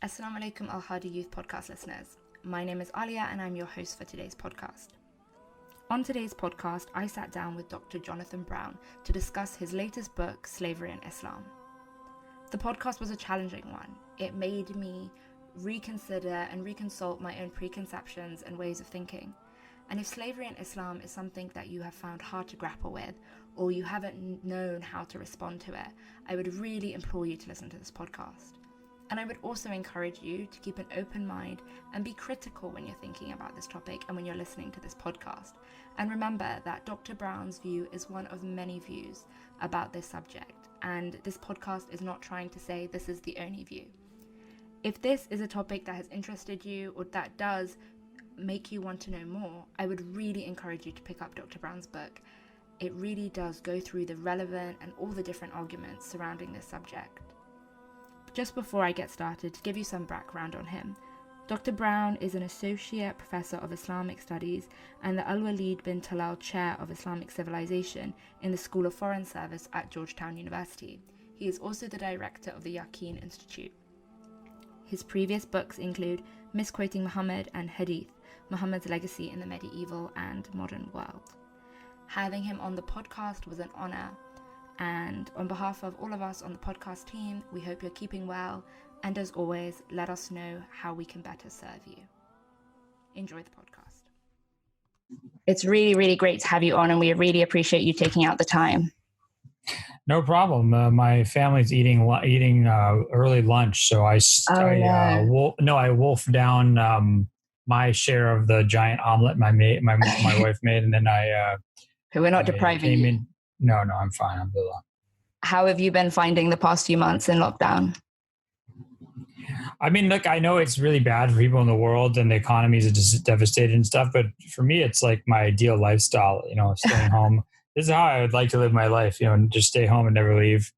Assalamu alaikum Al-Hadi Youth Podcast listeners. My name is Alia and I'm your host for today's podcast. On today's podcast, I sat down with Dr. Jonathan Brown to discuss his latest book, Slavery and Islam. The podcast was a challenging one. It made me reconsider and reconsult my own preconceptions and ways of thinking. And if slavery and Islam is something that you have found hard to grapple with, or you haven't known how to respond to it, I would really implore you to listen to this podcast. And I would also encourage you to keep an open mind and be critical when you're thinking about this topic and when you're listening to this podcast. And remember that Dr. Brown's view is one of many views about this subject. And this podcast is not trying to say this is the only view. If this is a topic that has interested you or that does make you want to know more, I would really encourage you to pick up Dr. Brown's book. It really does go through the relevant and all the different arguments surrounding this subject. Just before I get started, to give you some background on him, Dr. Brown is an Associate Professor of Islamic Studies and the Al-Walid bin Talal Chair of Islamic Civilization in the School of Foreign Service at Georgetown University. He is also the Director of the Yaqeen Institute. His previous books include Misquoting Muhammad and Hadith, Muhammad's Legacy in the Medieval and Modern World. Having him on the podcast was an honor. And on behalf of all of us on the podcast team, we hope you're keeping well. And as always, let us know how we can better serve you. Enjoy the podcast. It's really, really great to have you on, and we really appreciate you taking out the time. No problem. My family's eating early lunch, so I wolfed down my share of the giant omelet my wife made, and then we're not depriving you. No, I'm fine. I'm good. How have you been finding the past few months in lockdown? I mean, look, I know it's really bad for people in the world and the economies are just devastated and stuff. But for me, it's like my ideal lifestyle, staying home. This is how I would like to live my life, and just stay home and never leave.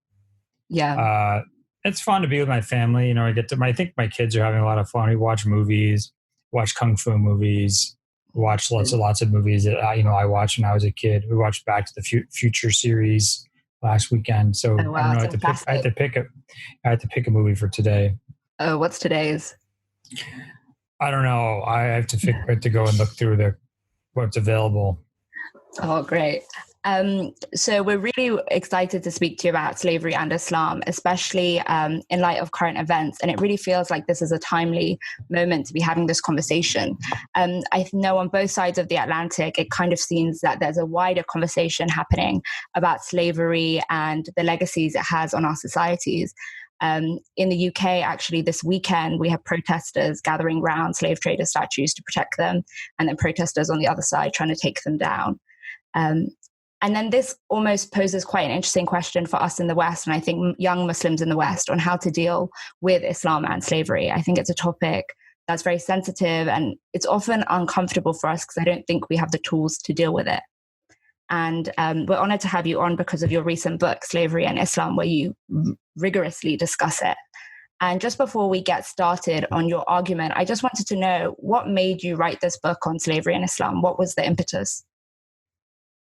Yeah. It's fun to be with my family. I think my kids are having a lot of fun. We watch movies, watch Kung Fu movies. Watched lots of movies that I watched when I was a kid. We watched Back to the Future series last weekend. So wow, I don't know. I had to pick a movie for today. Oh, what's today's? I don't know. I have to go and look through what's available. Oh, great. So we're really excited to speak to you about slavery and Islam, especially in light of current events. And it really feels like this is a timely moment to be having this conversation. I know on both sides of the Atlantic, it kind of seems that there's a wider conversation happening about slavery and the legacies it has on our societies. In the UK, actually, this weekend, we have protesters gathering around slave trader statues to protect them, and then protesters on the other side trying to take them down. And then this almost poses quite an interesting question for us in the West, and I think young Muslims in the West, on how to deal with Islam and slavery. I think it's a topic that's very sensitive, and it's often uncomfortable for us because I don't think we have the tools to deal with it. And we're honored to have you on because of your recent book, Slavery and Islam, where you rigorously discuss it. And just before we get started on your argument, I just wanted to know, what made you write this book on slavery and Islam? What was the impetus?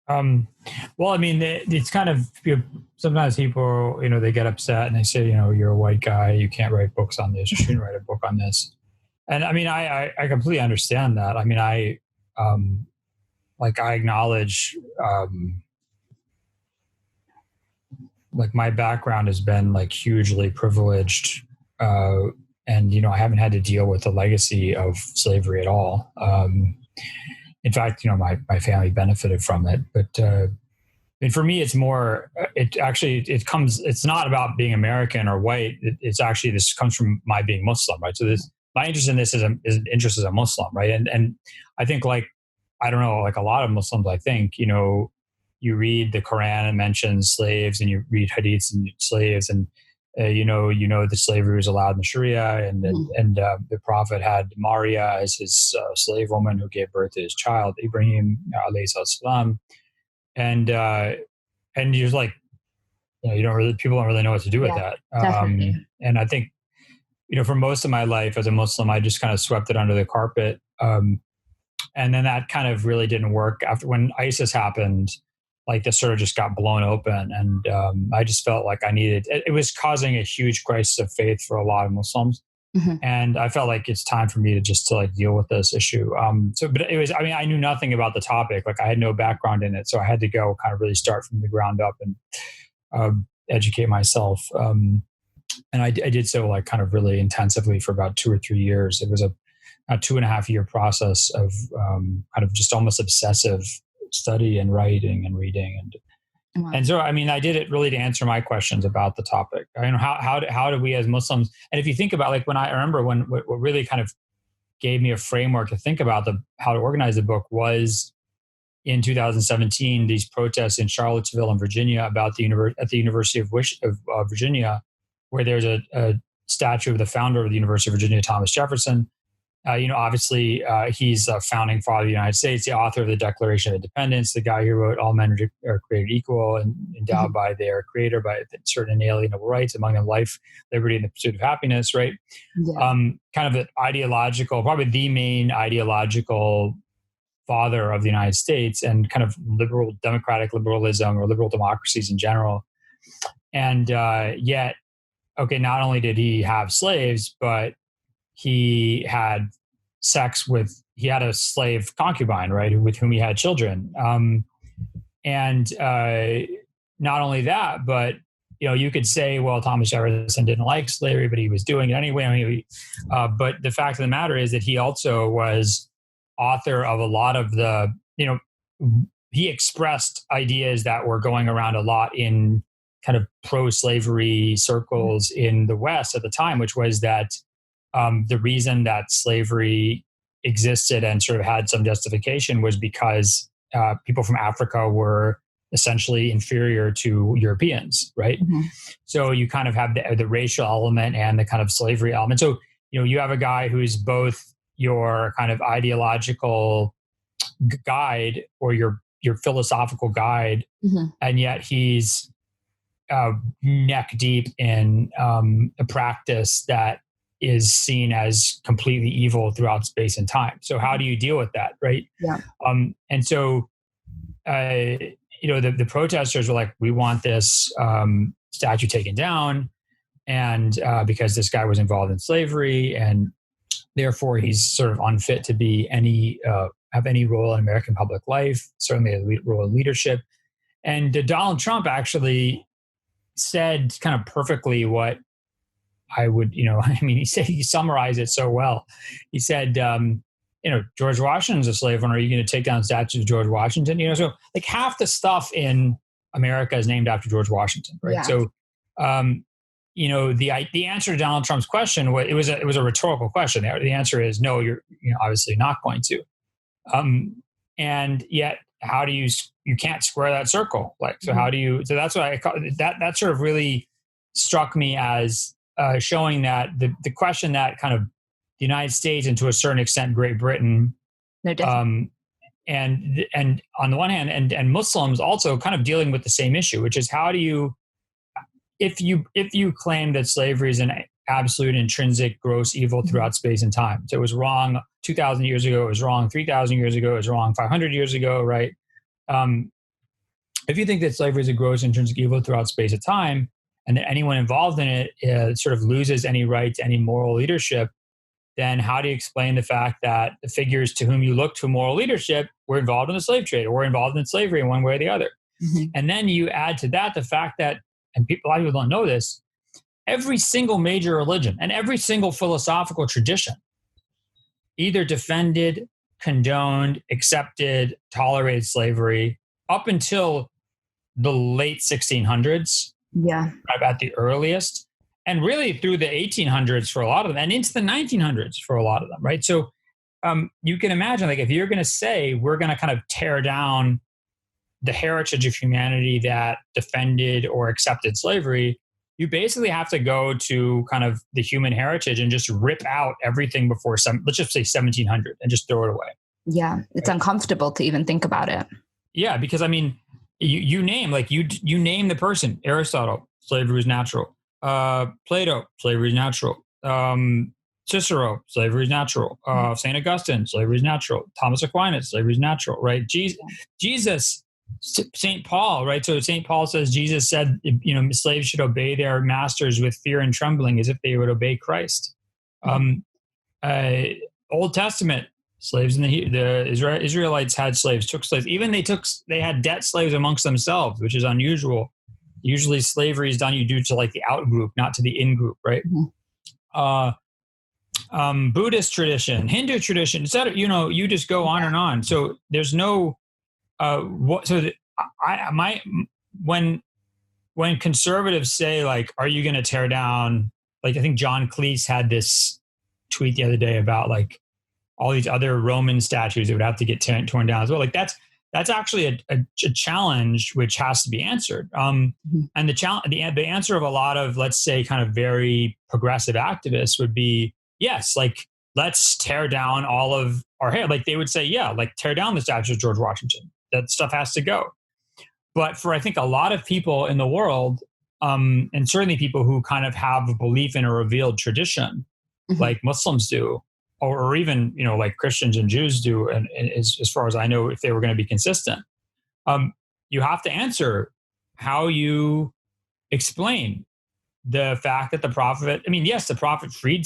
Well, I mean, it's kind of, sometimes people, they get upset and they say, you're a white guy, you can't write books on this, you shouldn't write a book on this. And I mean, I completely understand that. I mean, I acknowledge, my background has been hugely privileged. And, I haven't had to deal with the legacy of slavery at all. In fact, my family benefited from it, but and for me, it's more. It's not about being American or white. This comes from my being Muslim, right? So my interest in this is an interest as a Muslim, right? And I think I don't know, a lot of Muslims, I think you read the Quran and mentions slaves, and you read hadiths and slaves, and the slavery was allowed in the Sharia, and the Prophet had Maria as his slave woman who gave birth to his child, Ibrahim alayhi salam. And you're people don't really know what to do with that. And I think, for most of my life as a Muslim, I just kind of swept it under the carpet. And then that kind of really didn't work after when ISIS happened. This sort of just got blown open, and I just felt like it was causing a huge crisis of faith for a lot of Muslims. And I felt like it's time for me to just deal with this issue. But it was, I knew nothing about the topic. Like, I had no background in it. So I had to go kind of really start from the ground up and educate myself. And I did so kind of really intensively for about 2 or 3 years. It was a 2.5 year process of kind of just almost obsessive study and writing and reading. And so, I did it really to answer my questions about the topic. How do we as Muslims, and if you think about I remember what really kind of gave me a framework to think about how to organize the book was in 2017, these protests in Charlottesville and Virginia about at the University of Virginia, where there's a statue of the founder of the University of Virginia, Thomas Jefferson. Obviously, he's a founding father of the United States, the author of the Declaration of Independence, the guy who wrote all men are created equal and endowed by their creator by certain inalienable rights, among them life, liberty, and the pursuit of happiness, right? Yeah. Kind of an ideological, probably the main ideological father of the United States and kind of democratic liberalism or liberal democracies in general. And yet, not only did he have slaves, but he had he had a slave concubine, right, with whom he had children. And not only that, but, you could say, well, Thomas Jefferson didn't like slavery, but he was doing it anyway. But the fact of the matter is that he also was author of a lot of he expressed ideas that were going around a lot in kind of pro-slavery circles in the West at the time, which was that the reason that slavery existed and sort of had some justification was because people from Africa were essentially inferior to Europeans, right? Mm-hmm. So you kind of have the racial element and the kind of slavery element. So, you have a guy who's both your kind of ideological guide or your philosophical guide, and yet he's neck deep in a practice that is seen as completely evil throughout space and time. So how do you deal with that, right? Yeah. And so, the protesters were like, we want this statue taken down, and because this guy was involved in slavery, and therefore he's sort of unfit to be have any role in American public life, certainly a role in leadership. And Donald Trump actually said kind of perfectly what I would, he summarized it so well. He said, George Washington's a slave owner. Are you going to take down statues of George Washington? So half the stuff in America is named after George Washington, right? Yeah. So, the answer to Donald Trump's question, it was a rhetorical question. The answer is no, you're obviously not going to. And yet, how do you can't square that circle? How do you? So that's what I call that sort of really struck me as showing that the question that kind of the United States and to a certain extent Great Britain, and on the one hand, and Muslims also kind of dealing with the same issue, which is how do you, if you claim that slavery is an absolute intrinsic gross evil throughout space and time, so it was wrong 2,000 years ago, it was wrong 3,000 years ago, it was wrong 500 years ago, right? If you think that slavery is a gross intrinsic evil throughout space and time, and that anyone involved in it sort of loses any right to any moral leadership, then how do you explain the fact that the figures to whom you look to moral leadership were involved in the slave trade or were involved in slavery in one way or the other? Mm-hmm. And then you add to that the fact that, and a lot of people don't know this, every single major religion and every single philosophical tradition either defended, condoned, accepted, tolerated slavery up until the late 1600s. Yeah. At the earliest, and really through the 1800s for a lot of them, and into the 1900s for a lot of them, right? So you can imagine, if you're going to say we're going to kind of tear down the heritage of humanity that defended or accepted slavery, you basically have to go to kind of the human heritage and just rip out everything before let's just say 1700 and just throw it away. Yeah, it's uncomfortable to even think about it. Yeah, because you name you name the person. Aristotle, slavery is natural. Plato, slavery is natural. Cicero, slavery is natural. St. Augustine, slavery is natural. Thomas Aquinas, slavery is natural, right? Jesus, St. Paul, right? So St. Paul says Jesus said, slaves should obey their masters with fear and trembling as if they would obey Christ. Old Testament slaves, Israelites had slaves, took slaves. Even they had debt slaves amongst themselves, which is unusual. Usually slavery is done you do to like the out group, not to the in group, right? Buddhist tradition, Hindu tradition, etc. You just go on and on. So there's no when conservatives say like, are you going to tear down? Like I think John Cleese had this tweet the other day about like all these other Roman statues that would have to get torn down as well. Like that's actually a challenge which has to be answered. And the answer of a lot of, let's say, kind of very progressive activists would be, yes, like let's tear down all of our hair. Like they would say, yeah, like tear down the statue of George Washington. That stuff has to go. But for I think a lot of people in the world, and certainly people who kind of have a belief in a revealed tradition, like Muslims do, or even like Christians and Jews do, and as far as I know, if they were going to be consistent, you have to answer how you explain the fact that the prophet. I mean, yes, the prophet freed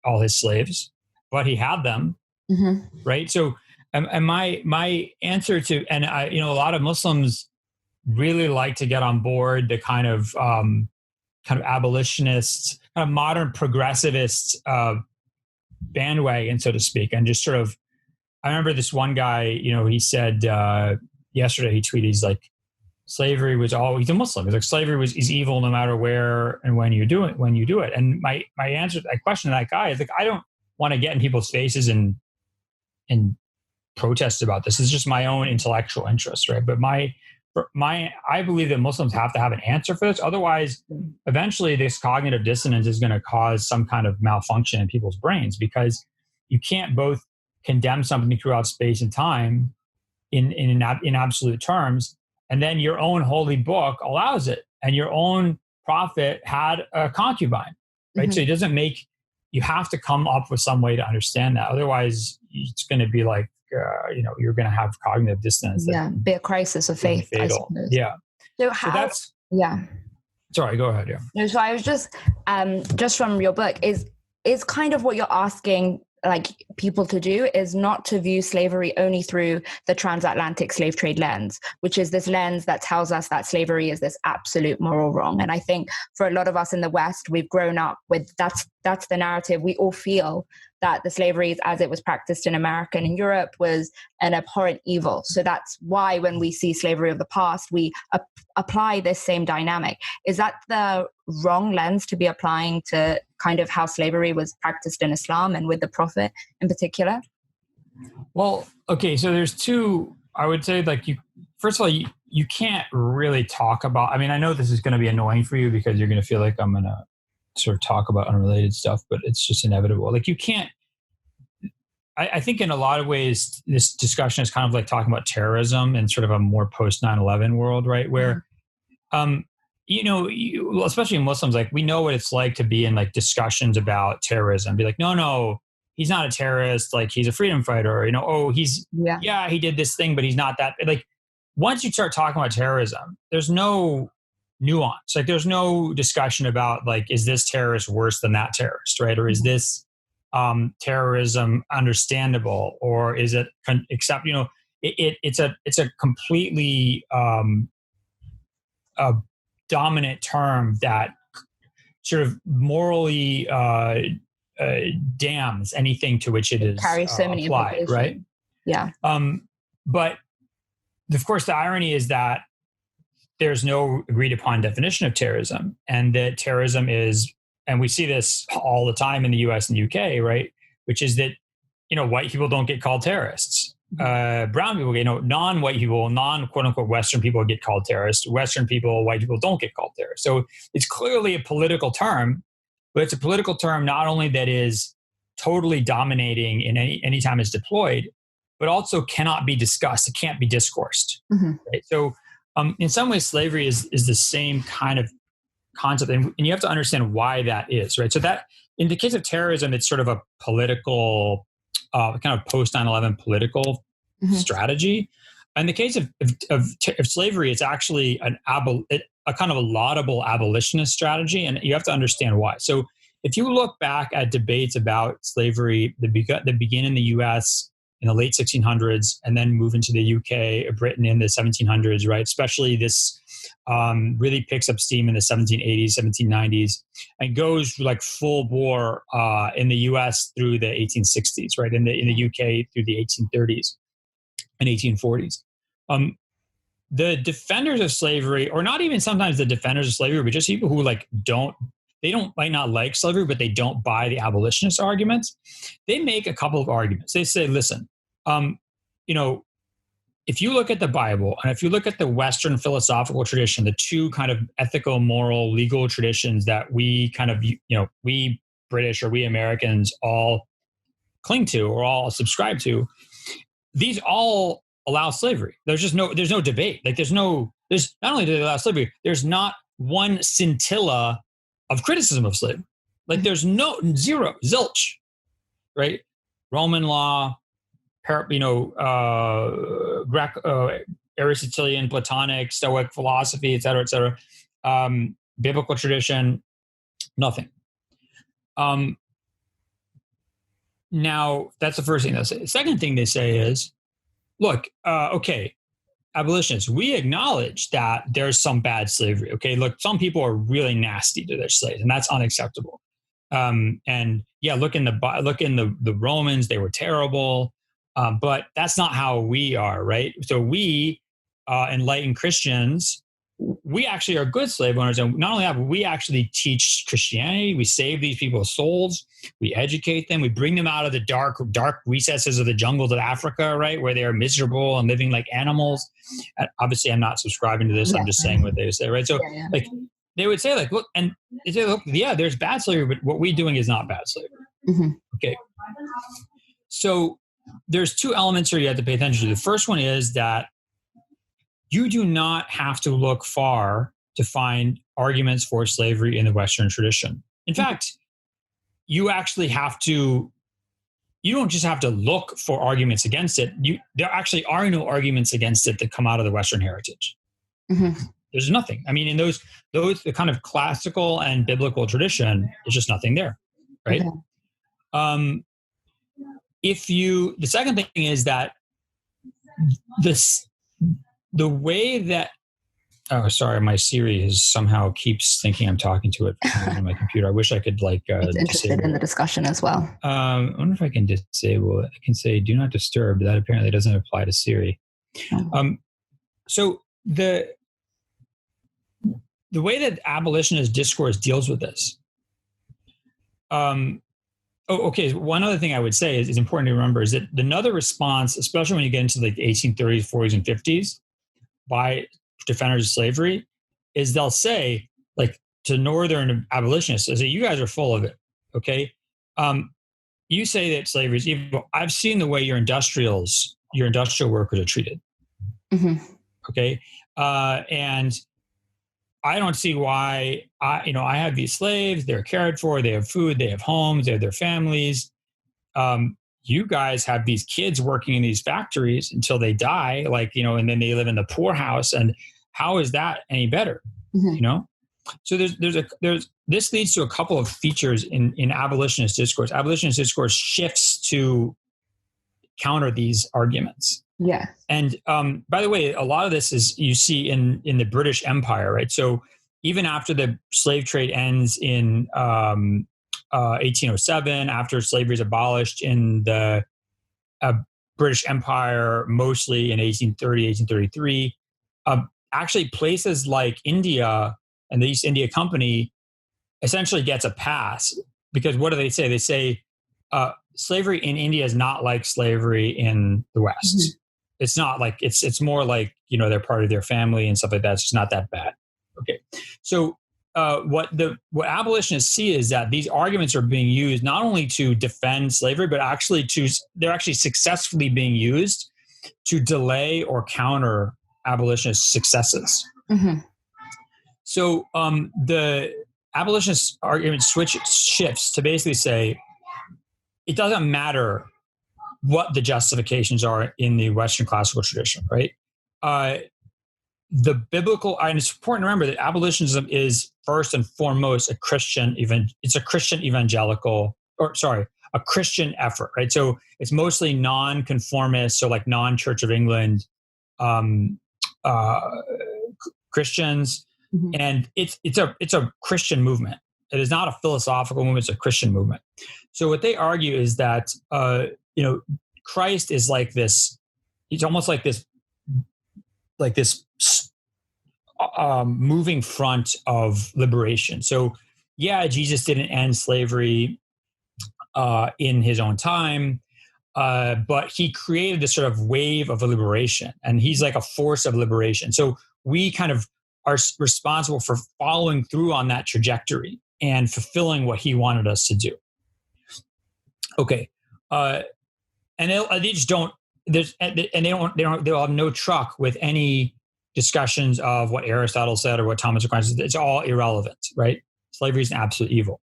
all his slaves, but he had them, right? So, and my answer to, and a lot of Muslims really like to get on board the kind of abolitionist, kind of modern progressivist bandwagon, so to speak, and just sort of. I remember this one guy, he said yesterday, he tweeted, he's like, slavery was always, he's a Muslim. He's like, slavery is evil no matter where and when you do it. And my answer, I question that guy is like, I don't want to get in people's faces and protest about this. It's just my own intellectual interest, right? But I believe that Muslims have to have an answer for this. Otherwise, eventually this cognitive dissonance is going to cause some kind of malfunction in people's brains, because you can't both condemn something throughout space and time in absolute terms, and then your own holy book allows it, and your own prophet had a concubine, right? So it doesn't you have to come up with some way to understand that. Otherwise, it's going to be like, you're going to have cognitive dissonance. Yeah, be a crisis of faith. Fatal. Yeah. So sorry, go ahead. Yeah. No, so I was just from your book is kind of what you're asking like people to do is not to view slavery only through the transatlantic slave trade lens, which is this lens that tells us that slavery is this absolute moral wrong. And I think for a lot of us in the West, we've grown up with that's the narrative. We all feel that the slavery as it was practiced in America and in Europe was an abhorrent evil. So that's why when we see slavery of the past, we apply this same dynamic. Is that the wrong lens to be applying to kind of how slavery was practiced in Islam and with the Prophet in particular? Well, okay, so there's two, I would say, like, first of all, you can't really talk about, I mean, I know this is going to be annoying for you because you're going to feel like I'm going to sort of talk about unrelated stuff, but it's just inevitable. Like, you can't, I think in a lot of ways, this discussion is kind of like talking about terrorism in sort of a more post 9/11 world, right? Where, especially Muslims, like, we know what it's like to be in like discussions about terrorism. Be like, no, he's not a terrorist. Like, he's a freedom fighter. He did this thing, but he's not that. Like, once you start talking about terrorism, there's no nuance. Like, there's no discussion about like, is this terrorist worse than that terrorist, right? Or is this terrorism understandable, or is it it's a completely a dominant term that sort of morally damns anything to which it is carries so many applied, right? Yeah. But of course, the irony is that there's no agreed upon definition of terrorism, and that terrorism is, and we see this all the time in the US and UK, right? Which is that, white people don't get called terrorists. Brown people, non-white people, non-quote unquote Western people get called terrorists. Western people, white people don't get called terrorists. So it's clearly a political term, but it's a political term not only that is totally dominating in any time it's deployed, but also cannot be discussed. It can't be discoursed. Right? So in some ways, slavery is the same kind of concept, and you have to understand why that is, right? So that in the case of terrorism, it's sort of a political, kind of post 9/11 political strategy. In the case of slavery, it's actually a kind of a laudable abolitionist strategy, and you have to understand why. So if you look back at debates about slavery that begin in the U.S. in the late 1600s and then move into the UK, Britain in the 1700s, right? Especially this really picks up steam in the 1780s, 1790s, and goes like full bore in the US through the 1860s, right? In the UK through the 1830s and 1840s. The defenders of slavery, or not even sometimes the defenders of slavery, but just people who might not like slavery, but they don't buy the abolitionist arguments. They make a couple of arguments. They say, listen, if you look at the Bible and if you look at the Western philosophical tradition, the two kind of ethical, moral, legal traditions that we kind of, we British or we Americans all cling to or all subscribe to, these all allow slavery. There's no debate. Like there's not only do they allow slavery, there's not one scintilla of criticism of slavery. Like there's zero, zilch, right? Roman law, Aristotelian, Platonic, Stoic philosophy, et cetera, biblical tradition, nothing. Now, that's the first thing they say. The second thing they say is, look, okay, abolitionists, we acknowledge that there's some bad slavery. Okay, look, some people are really nasty to their slaves, and that's unacceptable. And yeah, look in the Romans, they were terrible. But that's not how we are, right? So we, enlightened Christians, we actually are good slave owners. And not only that, but we actually teach Christianity. We save these people's souls. We educate them. We bring them out of the dark recesses of the jungles of Africa, right? Where they are miserable and living like animals. And obviously, I'm not subscribing to this. Yeah. I'm just saying what they say, right? So like they would say like, look, and they say, look, yeah, there's bad slavery, but what we're doing is not bad slavery. Mm-hmm. Okay. So there's two elements here you have to pay attention to. The first one is that you do not have to look far to find arguments for slavery in the Western tradition. In fact, you actually you don't just have to look for arguments against it. There actually are no arguments against it that come out of the Western heritage. Mm-hmm. There's nothing. I mean, in those the kind of classical and biblical tradition, there's just nothing there, right? Okay. The second thing is that the way that, oh, sorry, my Siri somehow keeps thinking I'm talking to it on my computer. I wish I could it's interested in the discussion as well. I wonder if I can disable it. I can say do not disturb. That apparently doesn't apply to Siri. Oh. So the way that abolitionist discourse deals with this, okay. One other thing I would say is important to remember is that another response, especially when you get into like the 1830s, 40s, and 50s by defenders of slavery, is they'll say like to Northern abolitionists, is that you guys are full of it. Okay. You say that slavery is evil. I've seen the way your industrial workers are treated. Mm-hmm. Okay. And I don't see why I have these slaves, they're cared for, they have food, they have homes, they have their families. You guys have these kids working in these factories until they die, and then they live in the poorhouse. And how is that any better? Mm-hmm. So this leads to a couple of features in abolitionist discourse. Abolitionist discourse shifts to counter these arguments. Yeah. And by the way, a lot of this is you see in the British Empire, right? So even after the slave trade ends in 1807, after slavery is abolished in the British Empire, mostly in 1830, 1833, actually places like India and the East India Company essentially gets a pass because what do they say? They say slavery in India is not like slavery in the West. Mm-hmm. It's not like it's more like, they're part of their family and stuff like that. It's just not that bad. Okay. So what abolitionists see is that these arguments are being used not only to defend slavery, but they're actually successfully being used to delay or counter abolitionist successes. Mm-hmm. So the abolitionist argument shifts to basically say it doesn't matter what the justifications are in the Western classical tradition, right? The biblical, and it's important to remember that abolitionism is first and foremost a Christian a Christian effort, right? So it's mostly non-conformist, so like non-Church of England Christians, and it's a Christian movement. It is not a philosophical movement; it's a Christian movement. So what they argue is that Christ is like this. He's almost like this moving front of liberation. So yeah, Jesus didn't end slavery in his own time, but he created this sort of wave of liberation, and he's like a force of liberation. So we kind of are responsible for following through on that trajectory and fulfilling what he wanted us to do. Okay, and they just don't. They'll have no truck with any discussions of what Aristotle said or what Thomas Aquinas said. It's all irrelevant, right? Slavery is an absolute evil.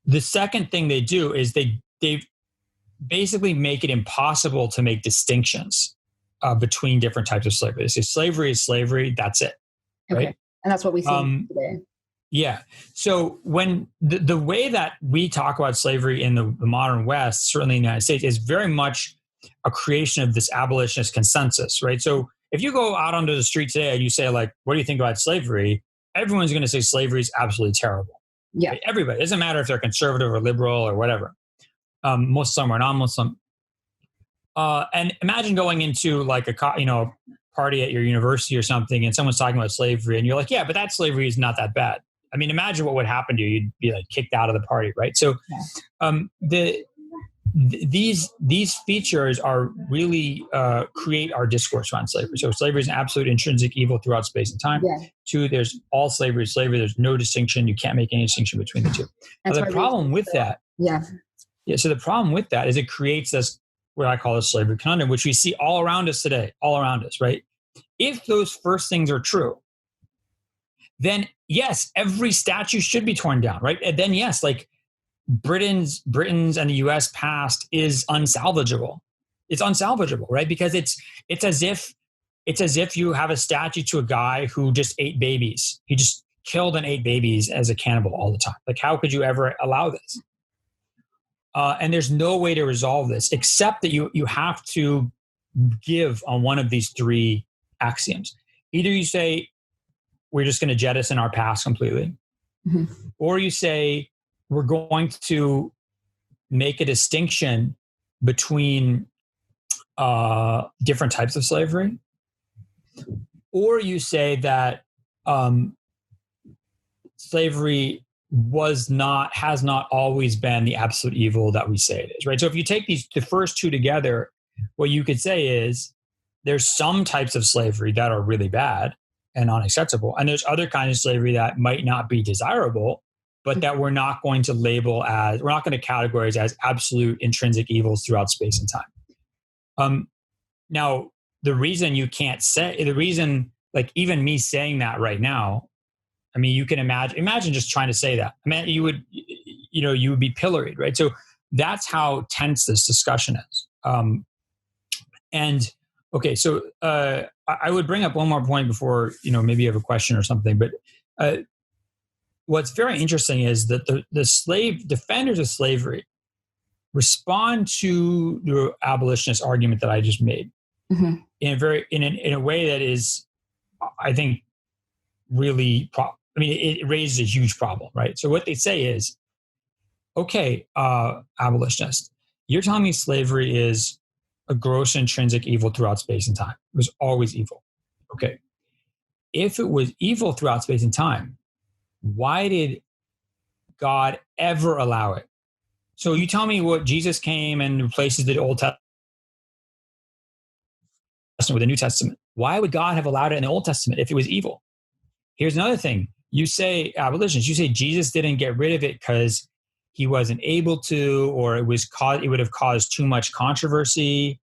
The second thing they do is they basically make it impossible to make distinctions between different types of slavery. They say slavery is slavery, that's it. Okay. Right? And that's what we see today. Yeah. So when the way that we talk about slavery in the modern West, certainly in the United States, is very much a creation of this abolitionist consensus, right? So if you go out onto the street today and you say, like, what do you think about slavery? Everyone's going to say slavery is absolutely terrible. Yeah. Right? Everybody. It doesn't matter if they're conservative or liberal or whatever. Muslim or non-Muslim. And imagine going into like a party at your university or something and someone's talking about slavery and you're like, yeah, but that slavery is not that bad. I mean, imagine what would happen to you. You'd be like kicked out of the party, right? So these features are really create our discourse around slavery. So slavery is an absolute intrinsic evil throughout space and time. Yeah. Two, there's all slavery is slavery. There's no distinction. You can't make any distinction between the two. The problem with that, so the problem with that is it creates this, what I call a slavery conundrum, which we see all around us today, all around us, right? If those first things are true, then yes, every statue should be torn down, right? And then yes, like Britain's and the U.S. past is unsalvageable. It's unsalvageable, right? Because it's as if you have a statue to a guy who just ate babies. He just killed and ate babies as a cannibal all the time. Like, how could you ever allow this? And there's no way to resolve this except that you have to give on one of these three axioms. Either you say, we're just going to jettison our past completely, or you say, we're going to make a distinction between different types of slavery, or you say that slavery has not always been the absolute evil that we say it is, right? So if you take the first two together, what you could say is there's some types of slavery that are really bad and unacceptable, and there's other kinds of slavery that might not be desirable, but that we're not going to categorize as absolute intrinsic evils throughout space and time. Now, the reason, like even me saying that right now, I mean, you can imagine just trying to say that. I mean, you would be pilloried, right? So that's how tense this discussion is. And okay, so I would bring up one more point before, maybe you have a question or something, but what's very interesting is that the slave defenders of slavery respond to the abolitionist argument that I just made in a way that is, I think, really it raises a huge problem, right? So what they say is, okay, abolitionist, you're telling me slavery is a gross intrinsic evil throughout space and time. It was always evil. Okay. If it was evil throughout space and time, why did God ever allow it? So you tell me what Jesus came and replaces the Old Testament with the New Testament. Why would God have allowed it in the Old Testament if it was evil? Here's another thing. You say, abolitionists, you say Jesus didn't get rid of it because he wasn't able to, or it would have caused too much controversy.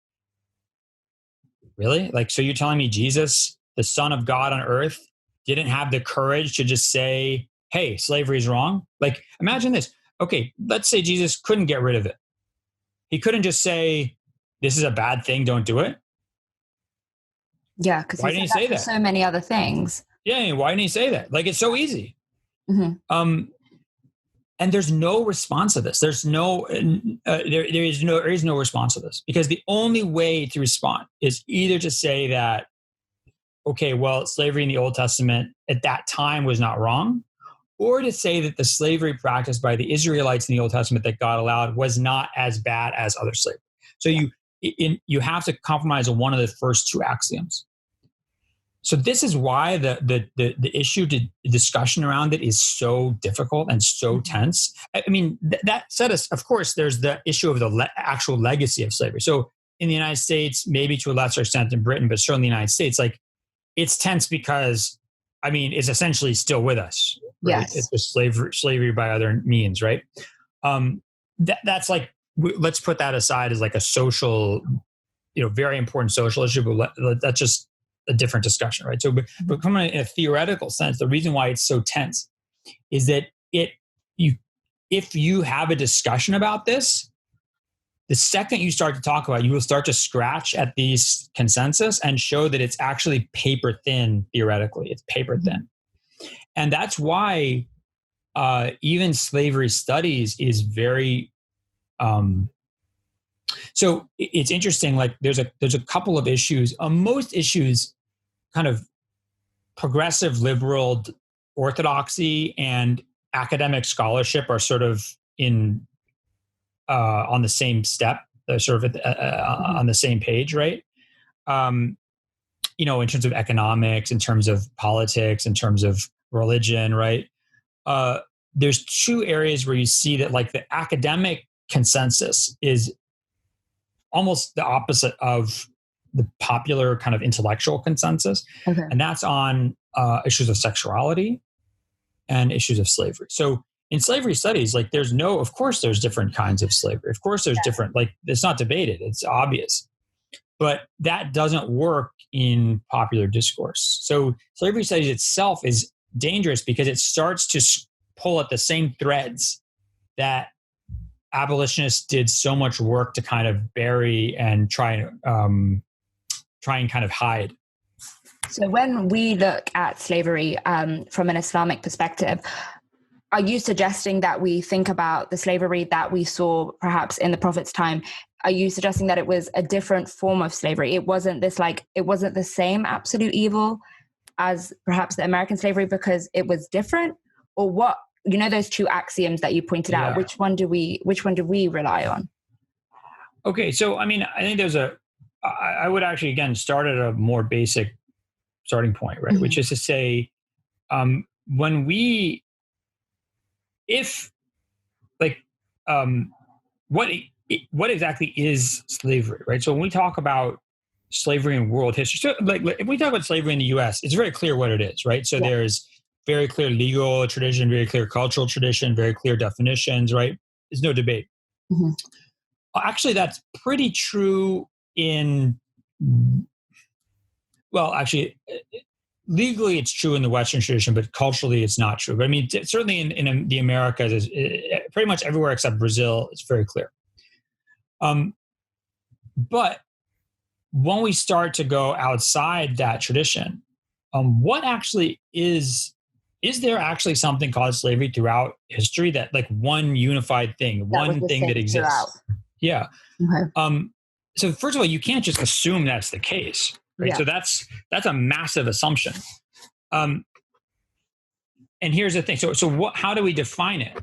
Really? Like, so you're telling me Jesus, the Son of God on earth, didn't have the courage to just say, hey, slavery is wrong? Like, imagine this. Okay, let's say Jesus couldn't get rid of it. He couldn't just say, this is a bad thing, don't do it. Yeah, because why didn't he say that? So many other things. Yeah, why didn't he say that? Like, it's so easy. And there's no response to this. There's no, there is no response to this, because the only way to respond is either to say that, okay, well, slavery in the Old Testament at that time was not wrong, or to say that the slavery practiced by the Israelites in the Old Testament that God allowed was not as bad as other slavery. So you have to compromise on one of the first two axioms. So this is why the issue to discussion around it is so difficult and so tense. I mean, that said, of course, there's the issue of the actual legacy of slavery. So in the United States, maybe to a lesser extent in Britain, but certainly in the United States, like, it's tense because, I mean, it's essentially still with us. Right? Yes. It's just slavery by other means, right? That's like, let's put that aside as like a social, very important social issue, but that's just a different discussion, right? So, but from a theoretical sense, the reason why it's so tense is that if you have a discussion about this, the second you start to talk about it, you will start to scratch at these consensus and show that it's actually paper thin theoretically. It's paper thin. And that's why even slavery studies is very, so it's interesting, like there's a couple of issues. Most issues, kind of progressive liberal orthodoxy and academic scholarship are sort of on the same step. They're sort of on the same page, right? In terms of economics, in terms of politics, in terms of religion, right? There's two areas where you see that, like, the academic consensus is almost the opposite of the popular kind of intellectual consensus. Okay. And that's on issues of sexuality and issues of slavery. So in slavery studies, like, of course there's different kinds of slavery. Of course there's different, like, it's not debated, it's obvious. But that doesn't work in popular discourse. So slavery studies itself is dangerous because it starts to pull at the same threads that abolitionists did so much work to kind of bury and try and kind of hide. So when we look at slavery from an Islamic perspective, are you suggesting that we think about the slavery that we saw perhaps in the Prophet's time? Are you suggesting that it was a different form of slavery? It wasn't the same absolute evil as perhaps the American slavery because it was different? Or what? Those two axioms that you pointed out, which one do we rely on? Okay. So, I mean, I think I would actually, again, start at a more basic starting point, right? Mm-hmm. Which is to say, what exactly is slavery, right? So when we talk about slavery in world history, so like if we talk about slavery in the U.S., it's very clear what it is, right? So there's very clear legal tradition, very clear cultural tradition, very clear definitions, right? There's no debate. Mm-hmm. Actually, that's pretty true legally it's true in the Western tradition, but culturally it's not true. But I mean, certainly in the Americas, pretty much everywhere except Brazil, it's very clear. But when we start to go outside that tradition, what actually is there actually something called slavery throughout history, that, like, one unified thing, one thing that exists? Throughout. Yeah. Okay. So first of all, you can't just assume that's the case, right? Yeah. So that's a massive assumption. And here's the thing. So how do we define it?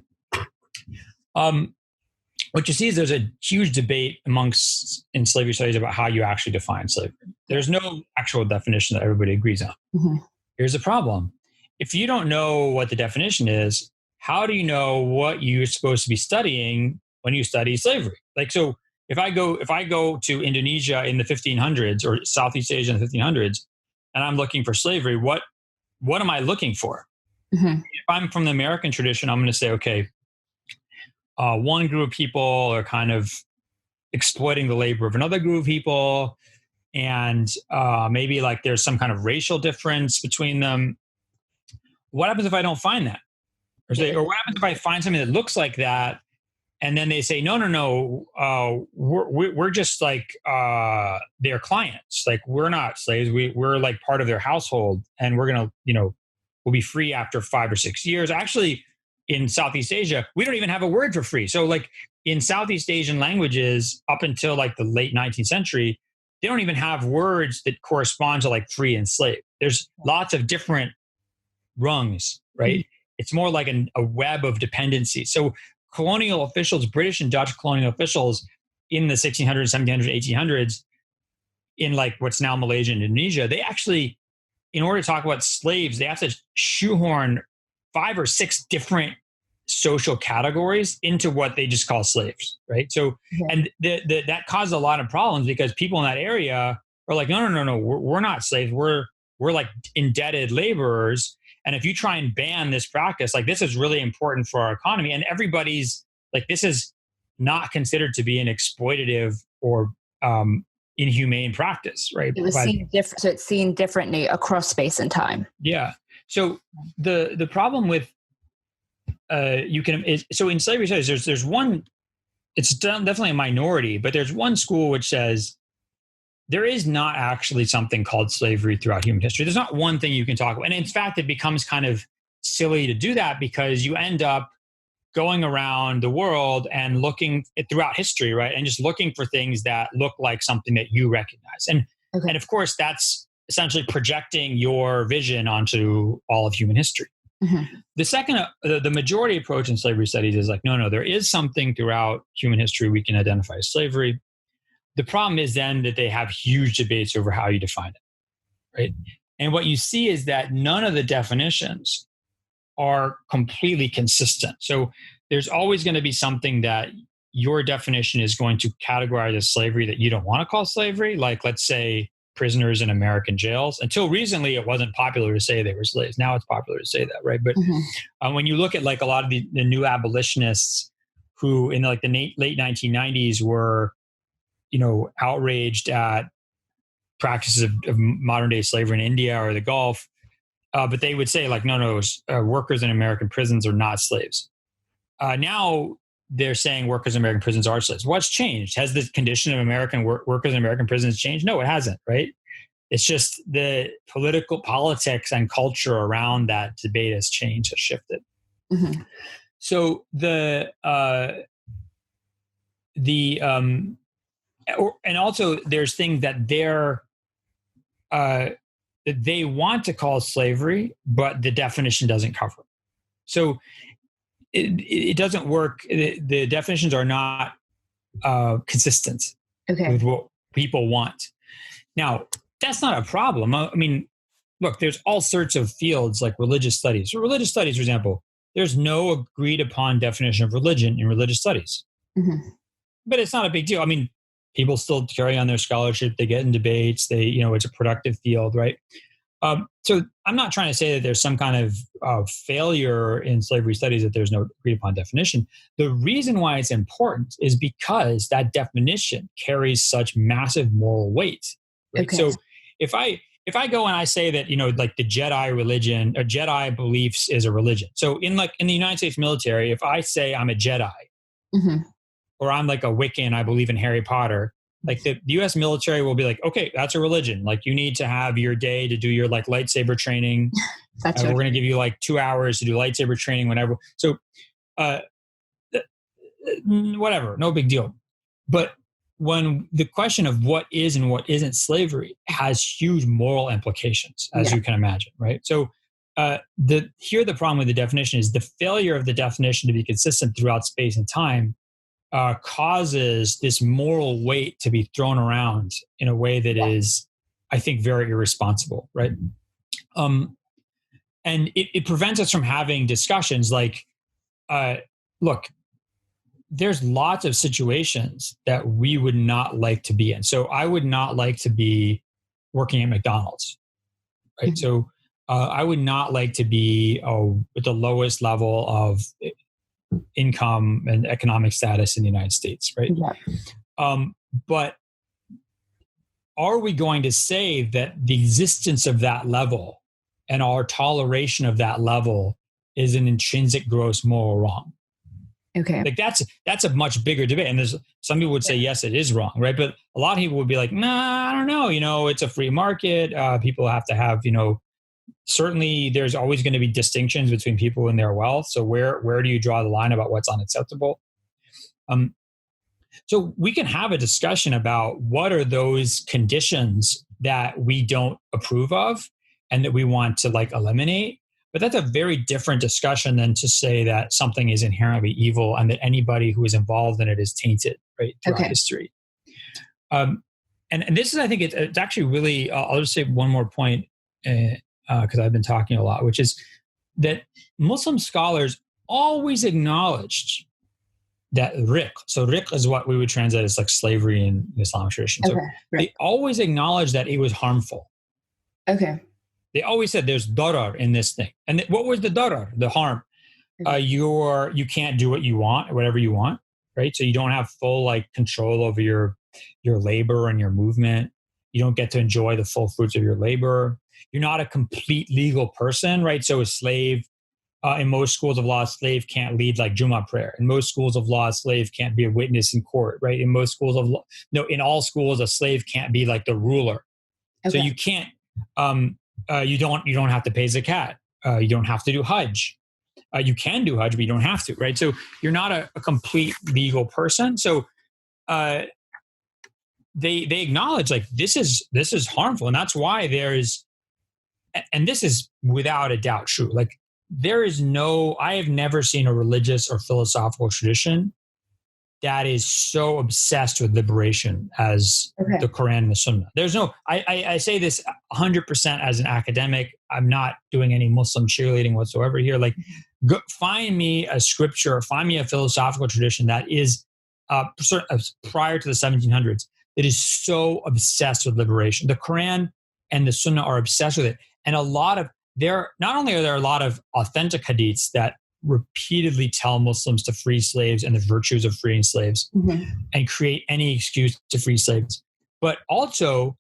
What you see is there's a huge debate in slavery studies about how you actually define slavery. There's no actual definition that everybody agrees on. Mm-hmm. Here's the problem. If you don't know what the definition is, how do you know what you're supposed to be studying when you study slavery? Like, so if I go to Indonesia in the 1500s or Southeast Asia in the 1500s, and I'm looking for slavery, what am I looking for? Mm-hmm. If I'm from the American tradition, I'm going to say, okay, one group of people are kind of exploiting the labor of another group of people, and maybe like there's some kind of racial difference between them. What happens if I don't find that? Or what happens if I find something that looks like that, and then they say, no, we're just like their clients. Like, we're not slaves. We're like part of their household, and we're gonna, will be free after 5 or 6 years. Actually, in Southeast Asia, we don't even have a word for free. So like in Southeast Asian languages, up until like the late 19th century, they don't even have words that correspond to like free and slave. There's lots of different rungs, right? It's more like a web of dependency. So colonial officials, British and Dutch colonial officials in the 1600s, 1700s, 1800s, in like what's now Malaysia and Indonesia, they actually, in order to talk about slaves, they have to shoehorn 5 or 6 different social categories into what they just call slaves, right? So, and that caused a lot of problems because people in that area are like, no, we're not slaves. We're like indebted laborers. And if you try and ban this practice, like this is really important for our economy, and everybody's like, this is not considered to be an exploitative or inhumane practice, right? It was seen different, so it's seen differently across space and time. Yeah. So the problem with so in slavery studies, there's one. It's definitely a minority, but there's one school which says there is not actually something called slavery throughout human history. There's not one thing you can talk about, and in fact, it becomes kind of silly to do that because you end up going around the world and looking throughout history, right? And just looking for things that look like something that you recognize. And of course, that's essentially projecting your vision onto all of human history. The second, the majority approach in slavery studies is like, no, there is something throughout human history we can identify as slavery. The problem is then that they have huge debates over how you define it, right? And what you see is that none of the definitions are completely consistent. So there's always going to be something that your definition is going to categorize as slavery that you don't want to call slavery. Like, let's say, prisoners in American jails. Until recently, it wasn't popular to say they were slaves. Now it's popular to say that, right? But when you look at like a lot of the new abolitionists who in like the late 1990s were, outraged at practices of modern day slavery in India or the Gulf, but they would say like, no, workers in American prisons are not slaves. Now they're saying workers in American prisons are slaves. What's changed? Has the condition of American workers in American prisons changed? No, it hasn't, right? It's just the politics and culture around that debate has changed, has shifted. So and also there's things that they want to call slavery, but the definition doesn't cover. So it doesn't work. The definitions are not consistent with what people want. Now, that's not a problem. I mean, look, there's all sorts of fields like religious studies. So religious studies, for example, there's no agreed upon definition of religion in religious studies. But it's not a big deal. I mean, people still carry on their scholarship. They get in debates. It's a productive field, right? So I'm not trying to say that there's some kind of failure in slavery studies that there's no agreed upon definition. The reason why it's important is because that definition carries such massive moral weight. Right? So if I go and I say that, like the Jedi religion or Jedi beliefs is a religion. So in the United States military, if I say I'm a Jedi or I'm like a Wiccan, I believe in Harry Potter, like the US military will be like, okay, that's a religion. Like you need to have your day to do your like lightsaber training. We're going to give you like 2 hours to do lightsaber training whenever. So whatever, no big deal. But when the question of what is and what isn't slavery has huge moral implications, as you can imagine, right? So the problem with the definition is the failure of the definition to be consistent throughout space and time causes this moral weight to be thrown around in a way that is, I think, very irresponsible, right? And it prevents us from having discussions like, look, there's lots of situations that we would not like to be in. So I would not like to be working at McDonald's, right? So I would not like to be at the lowest level of income and economic status in the United States, right? But are we going to say that the existence of that level and our toleration of that level is an intrinsic gross moral wrong? Like that's a much bigger debate. And there's some people would say, yes, it is wrong, right? But a lot of people would be like, nah, I don't know. It's a free market. People have to have, certainly there's always going to be distinctions between people and their wealth. So where do you draw the line about what's unacceptable? So we can have a discussion about what are those conditions that we don't approve of and that we want to like eliminate. But that's a very different discussion than to say that something is inherently evil and that anybody who is involved in it is tainted, right, throughout history. And this is, I think it's actually really, I'll just say one more point because I've been talking a lot, which is that Muslim scholars always acknowledged that riq. So riq is what we would translate as like slavery in the Islamic tradition. So they always acknowledged that it was harmful. Okay. They always said there's darar in this thing. And what was the darar? The harm. You can't do what you want or whatever you want, right? So you don't have full like control over your labor and your movement. You don't get to enjoy the full fruits of your labor. You're not a complete legal person, right? So a slave, in most schools of law, a slave can't lead like Jummah prayer. In most schools of law, a slave can't be a witness in court, right? In most schools of law, no, in all schools, a slave can't be like the ruler. So you can't, you don't have to pay zakat. You don't have to do Hajj. You can do Hajj, but you don't have to, right? So you're not a complete legal person. So they acknowledge like this is harmful, and that's why and this is without a doubt true. Like I have never seen a religious or philosophical tradition that is so obsessed with liberation as the Quran and the Sunnah. There's no, I say this 100% as an academic. I'm not doing any Muslim cheerleading whatsoever here. Like, find me a scripture, find me a philosophical tradition that is prior to the 1700s that is so obsessed with liberation. The Quran and the Sunnah are obsessed with it. And not only are there a lot of authentic hadiths that repeatedly tell Muslims to free slaves and the virtues of freeing slaves and create any excuse to free slaves, but also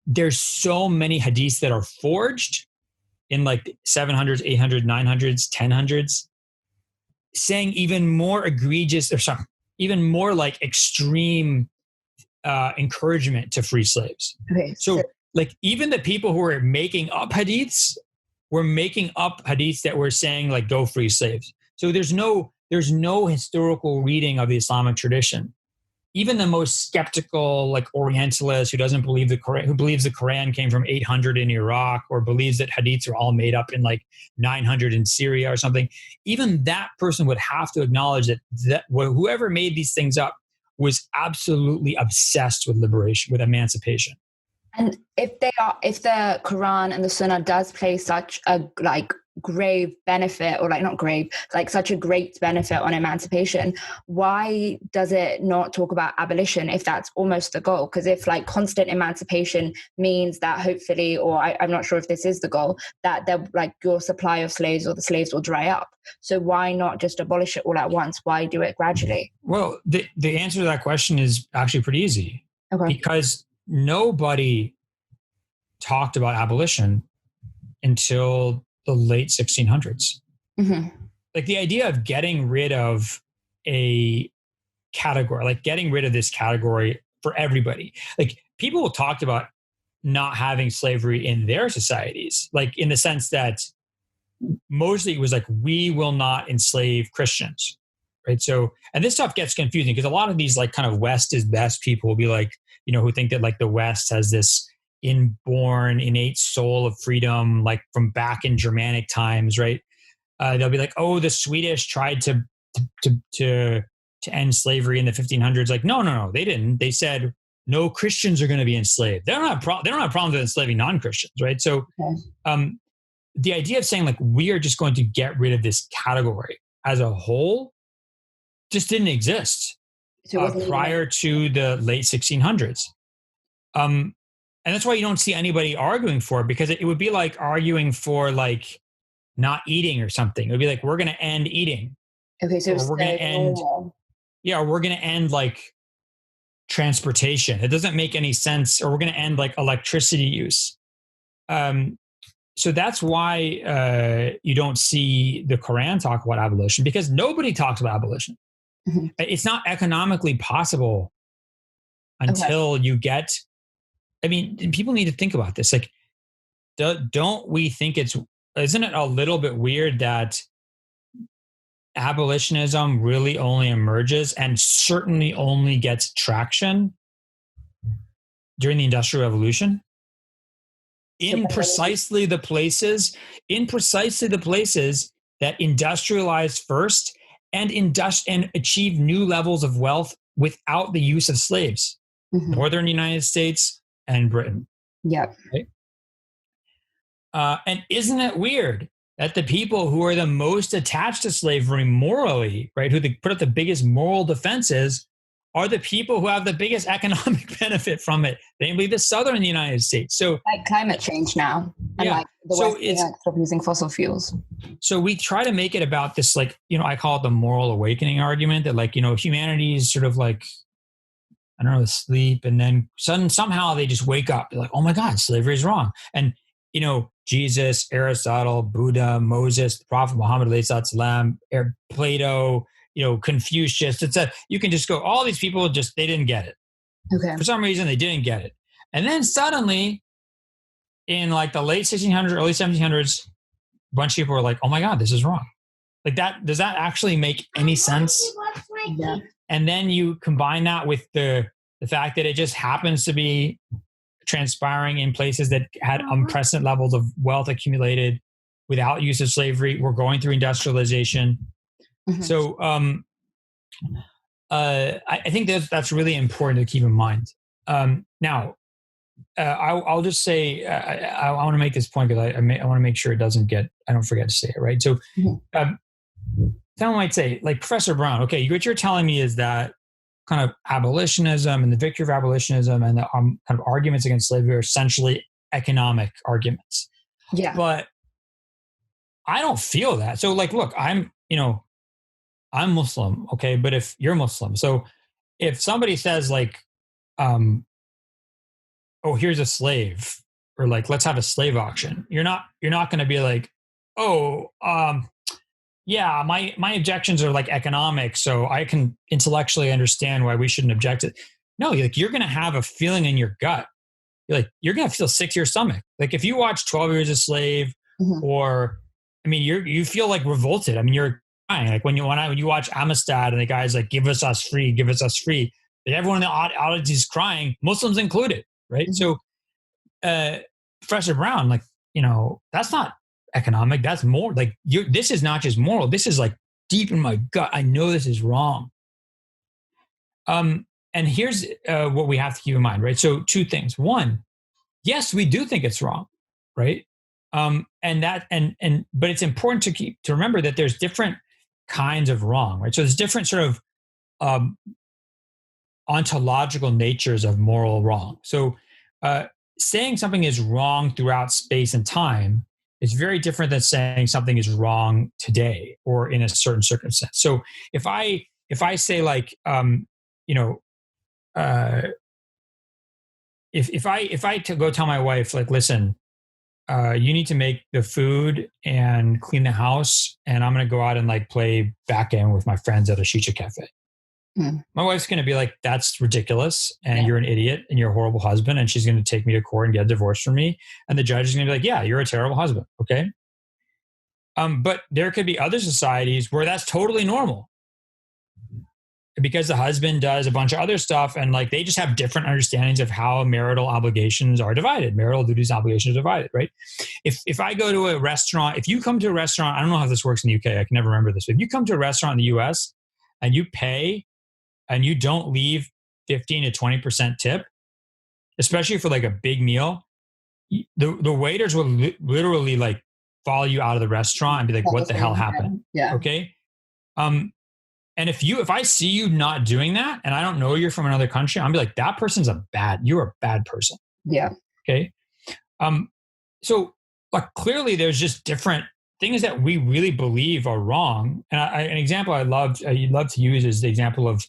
there's so many hadiths that are forged in like 700s, 800s, 900s, 1000s, saying even more egregious even more like extreme encouragement to free slaves. So like even the people who are making up hadiths were making up hadiths that were saying like go free slaves. So there's no historical reading of the Islamic tradition. Even the most skeptical like Orientalist who doesn't believe the Quran, who believes the Quran came from 800 in Iraq or believes that hadiths are all made up in like 900 in Syria or something, even that person would have to acknowledge that whoever made these things up was absolutely obsessed with liberation, with emancipation. And if the Quran and the Sunnah does play such a like grave benefit, or like not grave, like such a great benefit on emancipation, why does it not talk about abolition if that's almost the goal? Because if like constant emancipation means that hopefully, or I'm not sure if this is the goal, that like your supply of slaves or the slaves will dry up. So why not just abolish it all at once? Why do it gradually? Well, the answer to that question is actually pretty easy. Because nobody talked about abolition until the late 1600s. Like the idea of getting rid of a category, like getting rid of this category for everybody. Like people talked about not having slavery in their societies, like in the sense that mostly it was like, we will not enslave Christians, right? So, and this stuff gets confusing because a lot of these like kind of West is best people will be like, who think that like the West has this inborn, innate soul of freedom, like from back in Germanic times, right? They'll be like, "Oh, the Swedish tried to end slavery in the 1500s." Like, no, they didn't. They said no Christians are going to be enslaved. They don't have problems with enslaving non-Christians, right? So, the idea of saying like we are just going to get rid of this category as a whole just didn't exist. Prior to the late 1600s. And that's why you don't see anybody arguing for it, because it would be like arguing for like not eating or something. It would be like, we're going to end eating. Okay, so we're going to end, we're going to end like transportation. It doesn't make any sense. Or we're going to end like electricity use. So that's why you don't see the Quran talk about abolition, because nobody talks about abolition. It's not economically possible until you get, people need to think about this. Like don't we think isn't it a little bit weird that abolitionism really only emerges and certainly only gets traction during the Industrial Revolution in precisely the places that industrialized first and achieved new levels of wealth without the use of slaves? Northern United States and Britain. Yep. Right? And isn't it weird that the people who are the most attached to slavery morally, right, who put up the biggest moral defenses, are the people who have the biggest economic benefit from it, namely the Southern United States. So, like climate change now, and yeah. like the West stop using fossil fuels. So we try to make it about this, like, I call it the moral awakening argument, that, like, humanity is sort of like, I don't know, sleep, and then somehow they just wake up. They're like, oh my God, slavery is wrong. And, Jesus, Aristotle, Buddha, Moses, the Prophet Muhammad, Plato, Confucius. You can just go, all these people they didn't get it. Okay. For some reason, they didn't get it. And then suddenly, in like the late 1600s, early 1700s, a bunch of people were like, oh my God, this is wrong. Like that, does that actually make any sense? Yeah. And then you combine that with the fact that it just happens to be transpiring in places that had unprecedented levels of wealth accumulated without use of slavery. We're going through industrialization. So I think that's really important to keep in mind. Now, I'll just say, I want to make this point because I want to make sure I don't forget to say it, right? So someone might say, like, Professor Brown, okay, what you're telling me is that kind of abolitionism and the victory of abolitionism and the kind of arguments against slavery are essentially economic arguments. Yeah. But I don't feel that. So, like, look, I'm Muslim, okay? But if you're Muslim, so if somebody says, like, oh, here's a slave, or like, let's have a slave auction, you're not going to be like, oh, yeah, my objections are like economic, so I can intellectually understand why we shouldn't object to. No, you're going to have a feeling in your gut. You're going to feel sick to your stomach. Like if you watch 12 Years a Slave, or I mean, you feel like revolted. I mean, you're crying. Like when you watch Amistad and the guy's like, give us free, give us free. And everyone in the audience is crying, Muslims included, right? So, Professor Brown, like, that's not economic. That's more like this is not just moral. This is like deep in my gut. I know this is wrong. And here's what we have to keep in mind, right? So two things. One, yes, we do think it's wrong, right? But it's important to remember that there's different kinds of wrong, right? So there's different sort of ontological natures of moral wrong. So saying something is wrong throughout space and time is very different than saying something is wrong today or in a certain circumstance. So if I say, like, if I go tell my wife, like, listen, you need to make the food and clean the house, and I'm going to go out and like play backgammon with my friends at a shisha cafe. My wife's going to be like, that's ridiculous, and you're an idiot, and you're a horrible husband, and she's going to take me to court and get a divorce from me. And the judge is going to be like, yeah, you're a terrible husband. Okay. But there could be other societies where that's totally normal because the husband does a bunch of other stuff, and like they just have different understandings of how marital obligations are divided. Marital duties and obligations are divided, right? If I go to a restaurant, if you come to a restaurant, I don't know how this works in the UK, I can never remember this, but if you come to a restaurant in the US and you pay and you don't leave 15 to 20% tip, especially for like a big meal, the waiters will literally like follow you out of the restaurant and be like, what the hell happened? Yeah. Okay. And if I see you not doing that and I don't know you're from another country, I'm be like, that person's you're a bad person. Yeah. Okay. So like clearly there's just different things that we really believe are wrong. And an example I'd love to use is the example of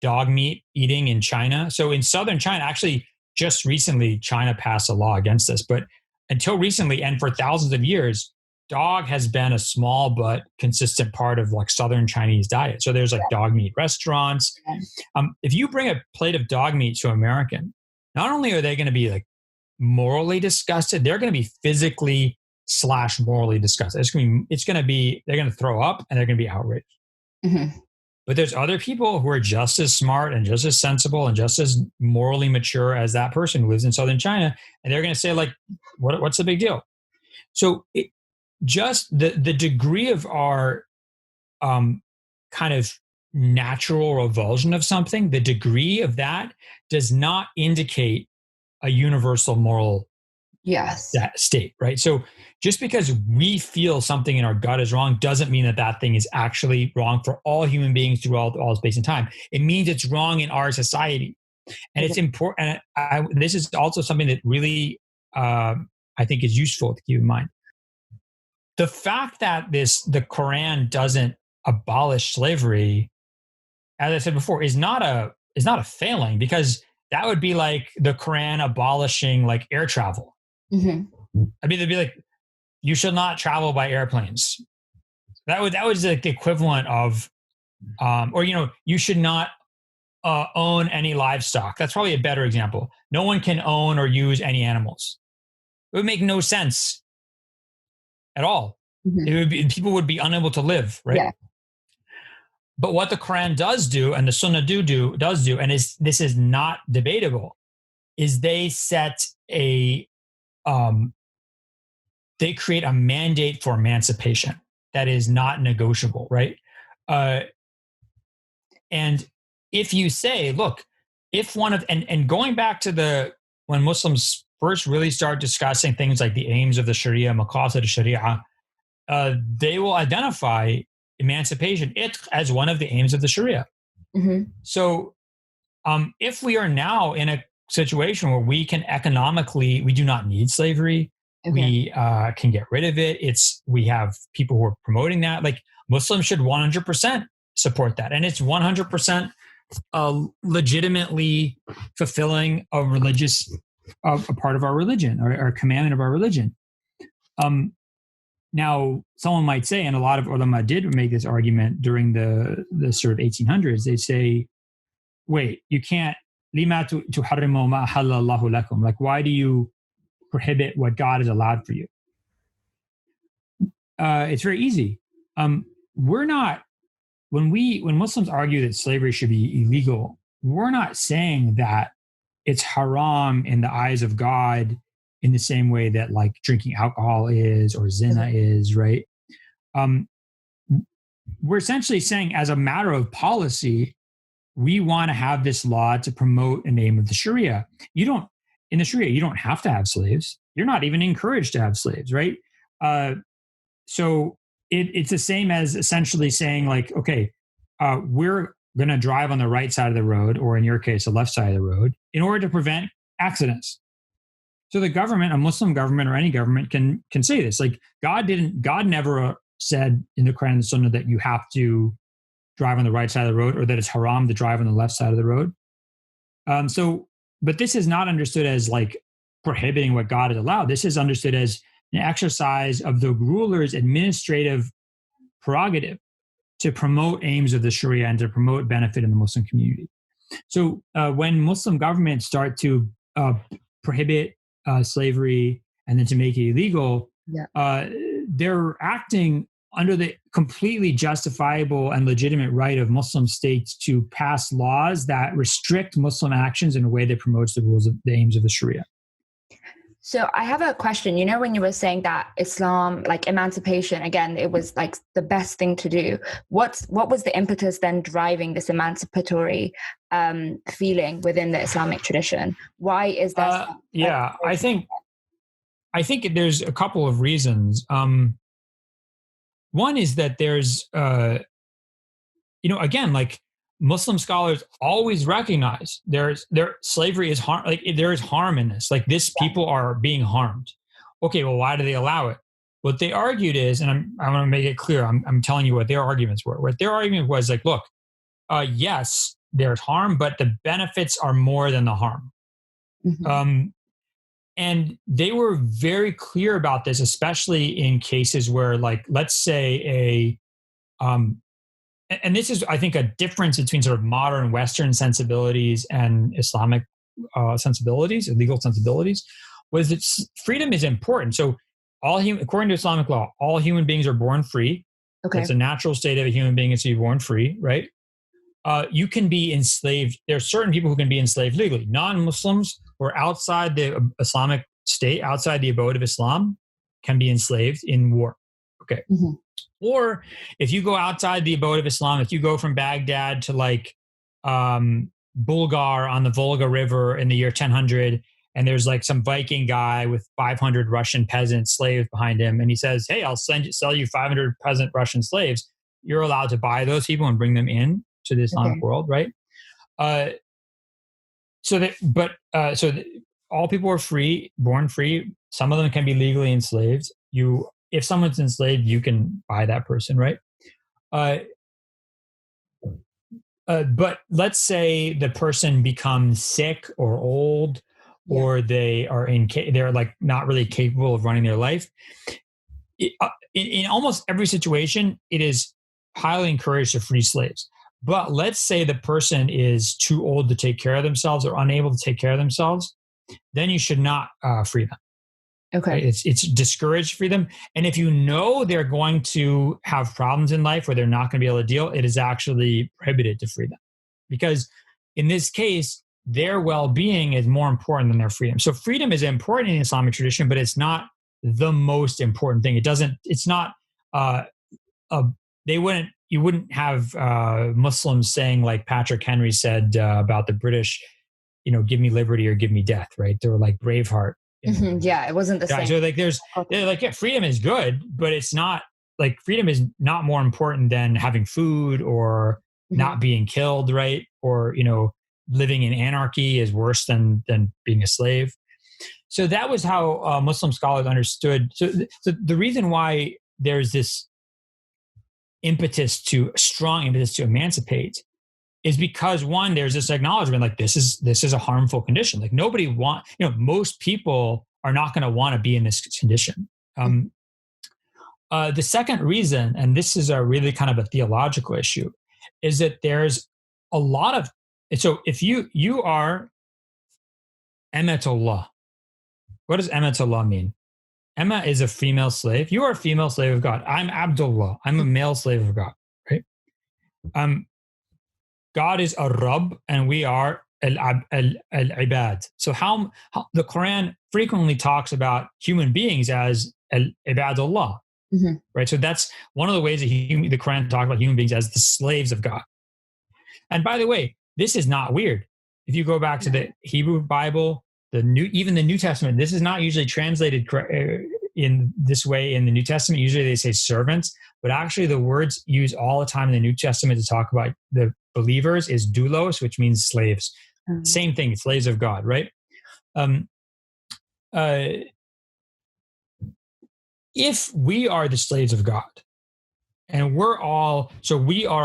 dog meat eating in China. So in southern China, actually just recently, China passed a law against this, but until recently and for thousands of years, dog has been a small but consistent part of like southern Chinese diet. So there's like dog meat restaurants. If you bring a plate of dog meat to American, not only are they going to be like morally disgusted. They're going to be physically / morally disgusted. They're going to throw up and they're going to be outraged. Mm-hmm. But there's other people who are just as smart and just as sensible and just as morally mature as that person who lives in southern China. And they're going to say, like, what's the big deal? So just the degree of our kind of natural revulsion of something, the degree of that does not indicate a universal moral state, right? So just because we feel something in our gut is wrong doesn't mean that thing is actually wrong for all human beings through all space and time. It means it's wrong in our society. And it's important. And this is also something that really, I think is useful to keep in mind. The fact that the Quran doesn't abolish slavery, as I said before, is not a failing, because that would be like the Quran abolishing like air travel. Mm-hmm. I mean, they'd be like, you should not travel by airplanes. That was like the equivalent of, or, you should not own any livestock. That's probably a better example. No one can own or use any animals. It would make no sense at all. Mm-hmm. People would be unable to live, right? Yeah. But what the Quran does do, and the Sunnah does do, and this is not debatable, is they set they create a mandate for emancipation that is not negotiable, right? And if you say, look, if one of and going back to when Muslims first really start discussing things like the aims of the Sharia, maqasid al-Sharia, they will identify emancipation as one of the aims of the Sharia. Mm-hmm. So if we are now in a situation where we can we do not need slavery, we can get rid of it. We have people who are promoting that. Like, Muslims should 100% support that. And it's 100% legitimately fulfilling a part of our religion, or a commandment of our religion. Now, someone might say, and a lot of ulama did make this argument during the sort of 1800s, they say, wait, you can't, lima tuharrimu ma halallahu lakum. Like, why do you prohibit what God has allowed for you? It's very easy. We're not, when Muslims argue that slavery should be illegal, we're not saying that it's haram in the eyes of God in the same way that like drinking alcohol is, or zina is, right? We're essentially saying, as a matter of policy, we want to have this law to promote a name of the Sharia. In the Sharia, you don't have to have slaves. You're not even encouraged to have slaves, right? So it's the same as essentially saying, like, okay, we're going to drive on the right side of the road, or in your case, the left side of the road, in order to prevent accidents. So the government, a Muslim government or any government, can say this. Like, God never said in the Quran and the Sunnah that you have to drive on the right side of the road, or that it's haram to drive on the left side of the road. But this is not understood as like prohibiting what God has allowed. This is understood as an exercise of the ruler's administrative prerogative to promote aims of the Sharia and to promote benefit in the Muslim community. So when Muslim governments start to prohibit slavery and then to make it illegal, they're acting under the completely justifiable and legitimate right of Muslim states to pass laws that restrict Muslim actions in a way that promotes the aims of the Sharia. So I have a question. When you were saying that Islam, like emancipation, again, it was like the best thing to do. What was the impetus then driving this emancipatory feeling within the Islamic tradition? Why is that? I think there's a couple of reasons. One is that there's, again, like Muslim scholars always recognize slavery is harm. Like, there is harm in this. Like, people are being harmed. Okay, well, why do they allow it? What they argued is, and I'm going to make it clear. I'm telling you what their arguments were. What their argument was, like, look, yes, there's harm, but the benefits are more than the harm. Mm-hmm. And they were very clear about this, especially in cases where, like, let's say and this is, I think, a difference between sort of modern Western sensibilities and Islamic sensibilities, legal sensibilities. was that freedom is important. So according to Islamic law, all human beings are born free. Okay. It's a natural state of a human being is to be born free, right? You can be enslaved. There are certain people who can be enslaved legally. Non-Muslims who are outside the Islamic state, outside the abode of Islam, can be enslaved in war. Okay. Mm-hmm. Or if you go outside the abode of Islam, if you go from Baghdad to like Bulgar on the Volga River in the year 1000, and there's like some Viking guy with 500 Russian peasant slaves behind him, and he says, "Hey, I'll sell you 500 peasant Russian slaves." You're allowed to buy those people and bring them in to the Islamic world, right? All people are free, born free. Some of them can be legally enslaved. If someone's enslaved, you can buy that person, right? But let's say the person becomes sick or old, or they are they're like not really capable of running their life. In almost every situation, it is highly encouraged to free slaves. But let's say the person is too old to take care of themselves or unable to take care of themselves, then you should not free them. Okay. Right? It's discouraged to free them. And if you know they're going to have problems in life where they're not going to be able to deal, it is actually prohibited to free them. Because in this case, their well-being is more important than their freedom. So freedom is important in the Islamic tradition, but it's not the most important thing. You wouldn't have Muslims saying like Patrick Henry said about the British, give me liberty or give me death, right? They were like Braveheart. Mm-hmm. Yeah, it wasn't the same. So like, freedom is good, but it's not like freedom is not more important than having food or not being killed, right? Or, living in anarchy is worse than being a slave. So that was how Muslim scholars understood. So the reason why there's this strong impetus to emancipate is because one, there's this acknowledgement like this is a harmful condition. Like most people are not going to want to be in this condition. The second reason, and this is a really kind of a theological issue, is that there's a lot of, so if you are Emetullah, what does Emetullah mean? Emma is a female slave. You are a female slave of God. I'm Abdullah. I'm a male slave of God, right? God is a Rabb and we are al-ibad. So how the Quran frequently talks about human beings as al-ibadullah, right? So that's one of the ways that the Quran talks about human beings as the slaves of God. And by the way, this is not weird. If you go back to the Hebrew Bible, even the New Testament, this is not usually translated in this way in the New Testament. Usually they say servants, but actually the words used all the time in the New Testament to talk about the believers is doulos, which means slaves. Same thing, slaves of God, right? If we are the slaves of God, and we are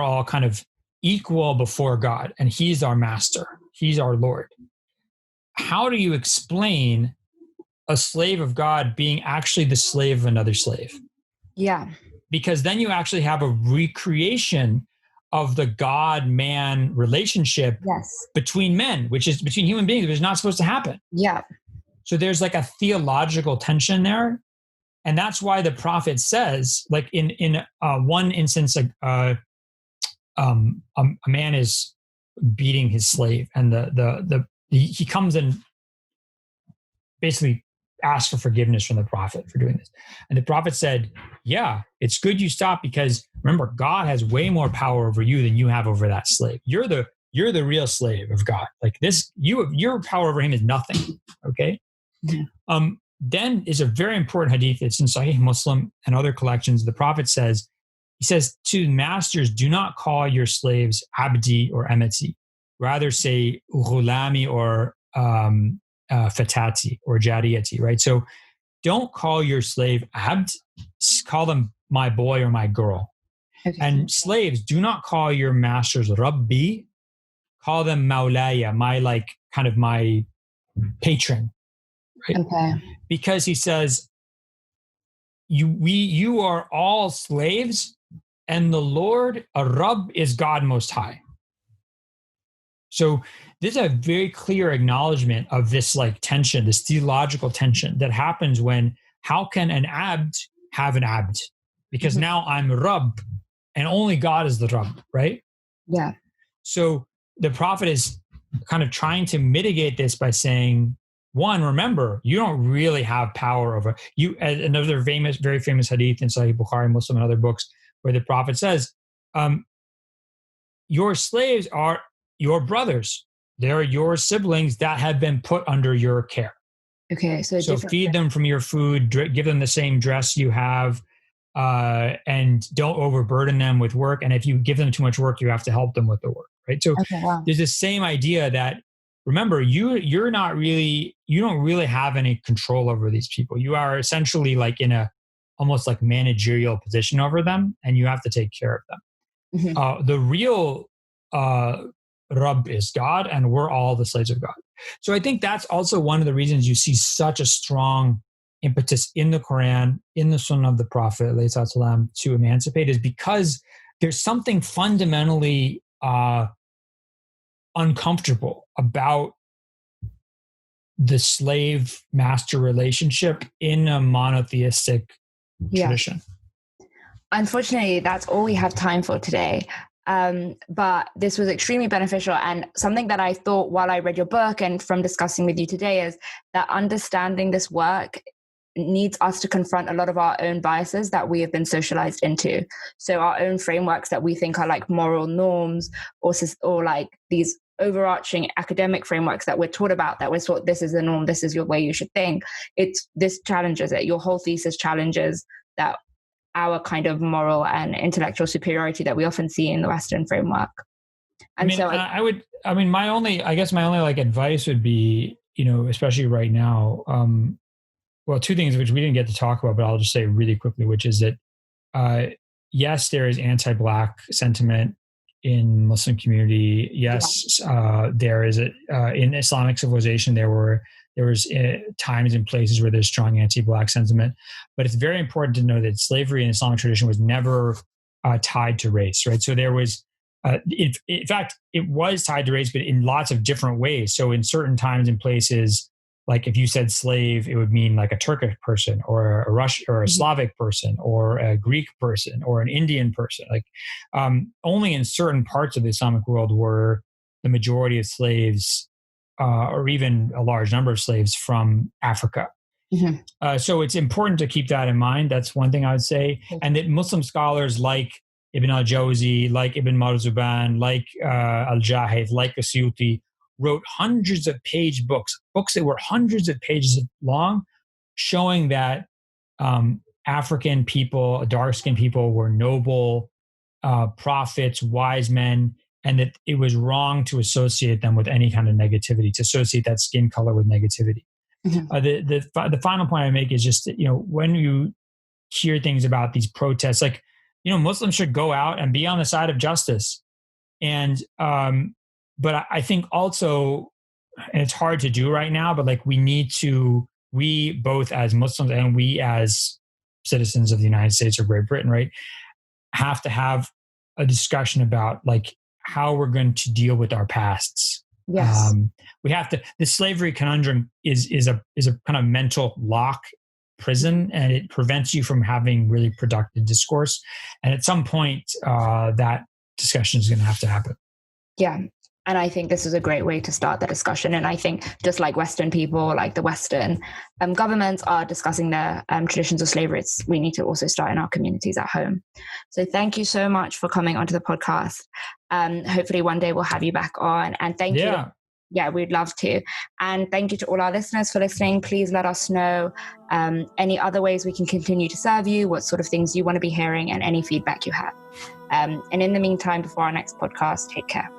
all kind of equal before God, and He's our master, He's our Lord. How do you explain a slave of God being actually the slave of another slave? Yeah. Because then you actually have a recreation of the God-man relationship between men, which is between human beings, which is not supposed to happen. Yeah. So there's like a theological tension there. And that's why the prophet says, like in one instance, like a man is beating his slave, and he comes and basically asks for forgiveness from the prophet for doing this. And the prophet said, yeah, it's good you stop, because remember, God has way more power over you than you have over that slave. You're the real slave of God. Like this, your power over him is nothing. Okay. Mm-hmm. Then is a very important hadith. It's in Sahih Muslim and other collections. The prophet says, to masters, do not call your slaves abdi or emeti. Rather say ghulami or fatati or jariyati, right? So don't call your slave abd, call them my boy or my girl. Okay. And slaves, do not call your masters rabbi, call them maulaya, my patron. Right? Okay. Because he says, you are all slaves, and the Lord, a Rabb, is God Most High. So there's a very clear acknowledgement of this like tension, this theological tension that happens when, how can an abd have an abd? Because now I'm Rabb and only God is the Rabb, right? Yeah. So the prophet is kind of trying to mitigate this by saying, one, remember, you don't really have power over you. Another very famous hadith in Sahih Bukhari, Muslim, and other books, where the prophet says, your slaves are your brothers. They're your siblings that have been put under your care. Okay. So feed them from your food, give them the same dress you have, and don't overburden them with work. And if you give them too much work, you have to help them with the work, right? So there's this same idea that, remember, you don't really have any control over these people. You are essentially like in a almost like managerial position over them, and you have to take care of them. The real Rabb is God, and we're all the slaves of God. So I think that's also one of the reasons you see such a strong impetus in the Quran, in the Sunnah of the Prophet ﷺ, to emancipate, is because there's something fundamentally uncomfortable about the slave-master relationship in a monotheistic tradition. Unfortunately, that's all we have time for today. But this was extremely beneficial, and something that I thought while I read your book and from discussing with you today is that understanding this work needs us to confront a lot of our own biases that we have been socialized into. So our own frameworks that we think are like moral norms, or like these overarching academic frameworks that we're taught about, that we're taught this is the norm, this is your way you should think. This challenges it. Your whole thesis challenges that our kind of moral and intellectual superiority that we often see in the Western framework. And my only like advice would be, especially right now, well, two things which we didn't get to talk about, but I'll just say really quickly, which is that, yes, there is anti-Black sentiment in Muslim community. Yes, there is in Islamic civilization, there was times and places where there's strong anti-Black sentiment, but it's very important to know that slavery in Islamic tradition was never tied to race, right? So there was, in fact, it was tied to race, but in lots of different ways. So in certain times and places, like if you said slave, it would mean like a Turkish person or a Russian or a Slavic person or a Greek person or an Indian person. Like only in certain parts of the Islamic world were the majority of slaves or even a large number of slaves from Africa. So it's important to keep that in mind. That's one thing I would say. And that Muslim scholars like Ibn al-Jawzi, like Ibn Marzuban, like al-Jahid, like Asyuti, wrote hundreds of page books that were hundreds of pages long, showing that African people, dark-skinned people, were noble prophets, wise men, and that it was wrong to associate them with any kind of negativity, to associate that skin color with negativity. The final point I make is just that, when you hear things about these protests, like, Muslims should go out and be on the side of justice. And but I think also, and it's hard to do right now, but like we both as Muslims and we as citizens of the United States or Great Britain, right, have to have a discussion about like how we're going to deal with our pasts. Yes. We have to, the slavery conundrum is a kind of mental lock prison, and it prevents you from having really productive discourse. And at some point, that discussion is going to have to happen. Yeah. And I think this is a great way to start the discussion. And I think just like Western people, like the Western governments are discussing their traditions of slavery, we need to also start in our communities at home. So thank you so much for coming onto the podcast. Hopefully one day we'll have you back on. And thank you. Yeah, we'd love to. And thank you to all our listeners for listening. Please let us know any other ways we can continue to serve you, what sort of things you want to be hearing, and any feedback you have. And in the meantime, before our next podcast, take care.